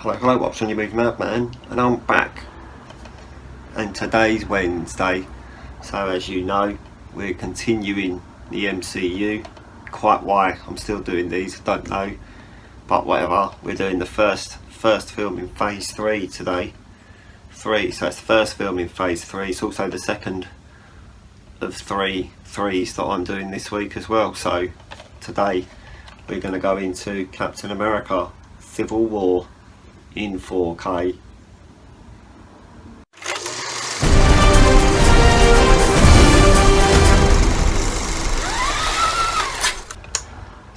Hello, what's on your movie Madman, and I'm back. And today's Wednesday, so as you know, we're continuing the MCU. Quite why I'm still doing these, I don't know, but whatever. We're doing the first film in Phase 3 today. So it's the first film in Phase 3. It's also the second of three threes that I'm doing this week as well. So today we're going to go into Captain America: Civil War in 4K.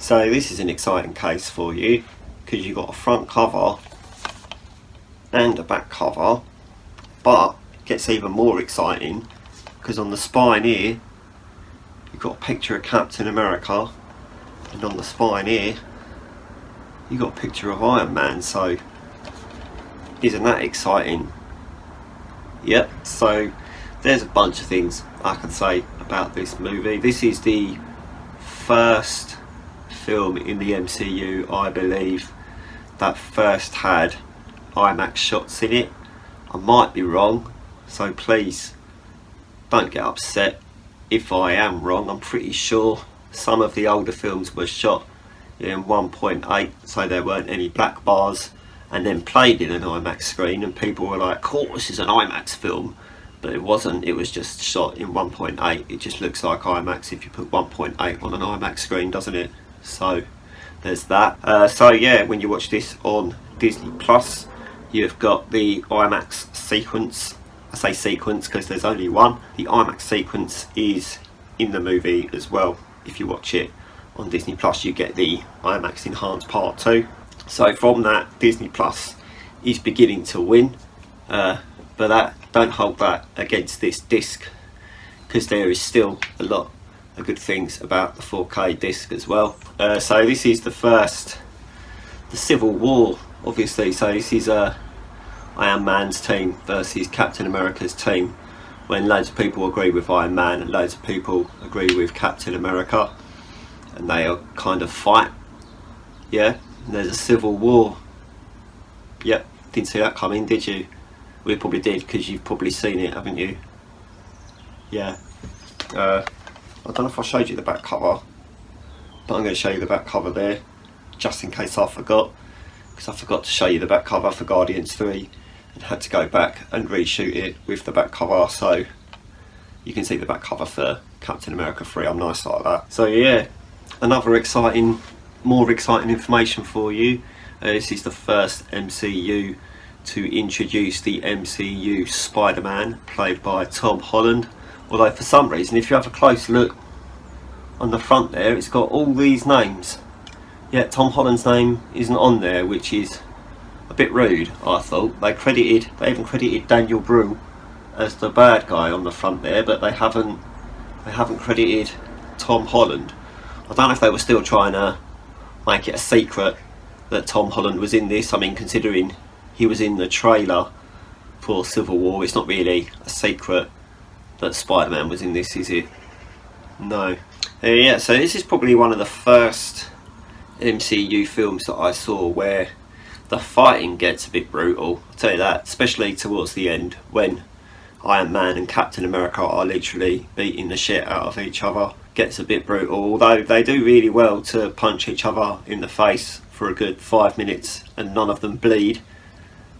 So this is an exciting case for you because you've got a front cover and a back cover, but it gets even more exciting because on the spine here you've got a picture of Captain America, and on the spine here you've got a picture of Iron Man. So isn't that exciting? Yep. So there's a bunch of things I can say about this movie. This is the first film in the MCU, I believe, that first had IMAX shots in it. I might be wrong, so please don't get upset if I am wrong. I'm pretty sure some of the older films were shot in 1.8, so there weren't any black bars, and then played in an IMAX screen, and people were like, cool, this is an IMAX film. But it wasn't, it was just shot in 1.8. It just looks like IMAX if you put 1.8 on an IMAX screen, doesn't it? So there's that. So yeah, when you watch this on Disney Plus, you've got the IMAX sequence. I say sequence because there's only one. The IMAX sequence is in the movie as well. If you watch it on Disney Plus, you get the IMAX Enhanced Part 2. So from that, Disney Plus is beginning to win, but don't hold that against this disc, because there is still a lot of good things about the 4K disc as well. So this is the Civil War, obviously. So this is Iron Man's team versus Captain America's team, when loads of people agree with Iron Man and loads of people agree with Captain America, and they are kind of fight. Yeah. There's a civil war. Yep, didn't see that coming, did you? We probably did, because you've probably seen it, haven't you? Yeah. I don't know if I showed you the back cover, but I'm going to show you the back cover there, just in case I forgot, because I forgot to show you the back cover for Guardians 3 and had to go back and reshoot it with the back cover. So you can see the back cover for Captain America 3. I'm nice like that. So yeah, another more exciting information for you. This is the first MCU to introduce the MCU Spider-Man, played by Tom Holland. Although for some reason, if you have a close look on the front there, it's got all these names, yet Tom Holland's name isn't on there, which is a bit rude, I thought. They even credited Daniel Brühl as the bad guy on the front there, but they haven't credited Tom Holland. I don't know if they were still trying to make it a secret that Tom Holland was in this. I mean, considering he was in the trailer for Civil War, it's not really a secret that Spider-Man was in this, is it? No. Yeah, so this is probably one of the first MCU films that I saw where the fighting gets a bit brutal. I'll tell you that, especially towards the end, when Iron Man and Captain America are literally beating the shit out of each other. Gets a bit brutal, although they do really well to punch each other in the face for a good 5 minutes and none of them bleed.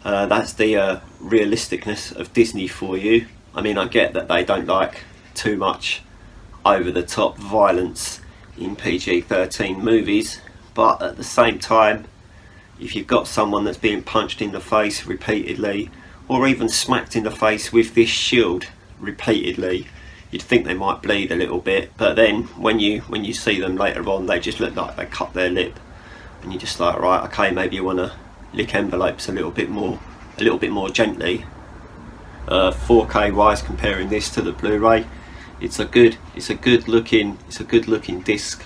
That's the realisticness of Disney for you. I mean, I get that they don't like too much over the top violence in PG-13 movies, but at the same time, if you've got someone that's being punched in the face repeatedly, or even smacked in the face with this shield repeatedly, you'd think they might bleed a little bit. But then when you see them later on, they just look like they cut their lip, and you're just like, right, okay, maybe you want to lick envelopes a little bit more gently. 4K wise, comparing this to the Blu-ray, it's a good looking disc.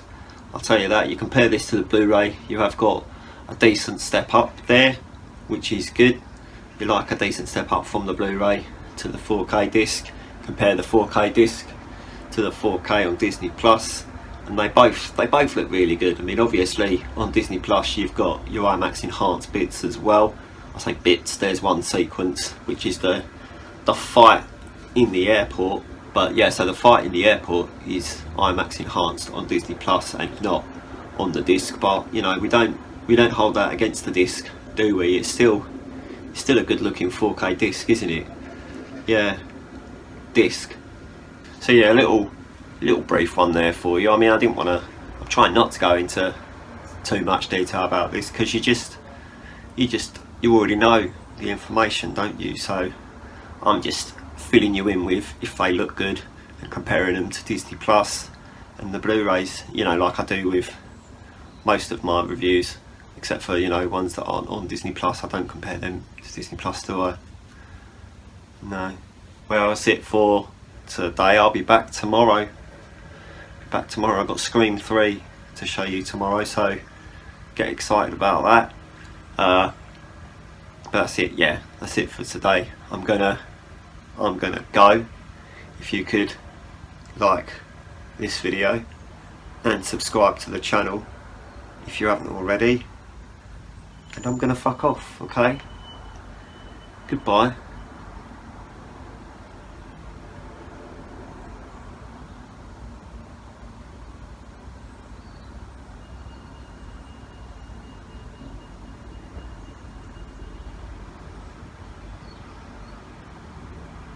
I'll tell you that. You compare this to the Blu-ray, you have got a decent step up there, which is good. You like a decent step up from the Blu-ray to the 4K disc. Compare the 4K disc to the 4K on Disney Plus, and they both look really good. I mean, obviously on Disney Plus you've got your IMAX enhanced bits as well, I say bits, there's one sequence which is the fight in the airport. But yeah, so the fight in the airport is IMAX enhanced on Disney Plus and not on the disc. But you know, we don't hold that against the disc, do we? It's still a good looking 4K disc, isn't it? Yeah, disc. So yeah, a little brief one there for you. I mean, I'm trying not to go into too much detail about this because you already know the information, don't you? So I'm just filling you in with if they look good and comparing them to Disney Plus and the Blu-rays, you know, like I do with most of my reviews, except for, you know, ones that aren't on Disney Plus. I don't compare them to Disney Plus, do I? No. Well, that's it for today. I'll be back tomorrow. I've got Scream 3 to show you tomorrow, so get excited about that. But that's it. Yeah, that's it for today. I'm gonna go. If you could like this video and subscribe to the channel if you haven't already, and I'm gonna fuck off. Okay, goodbye.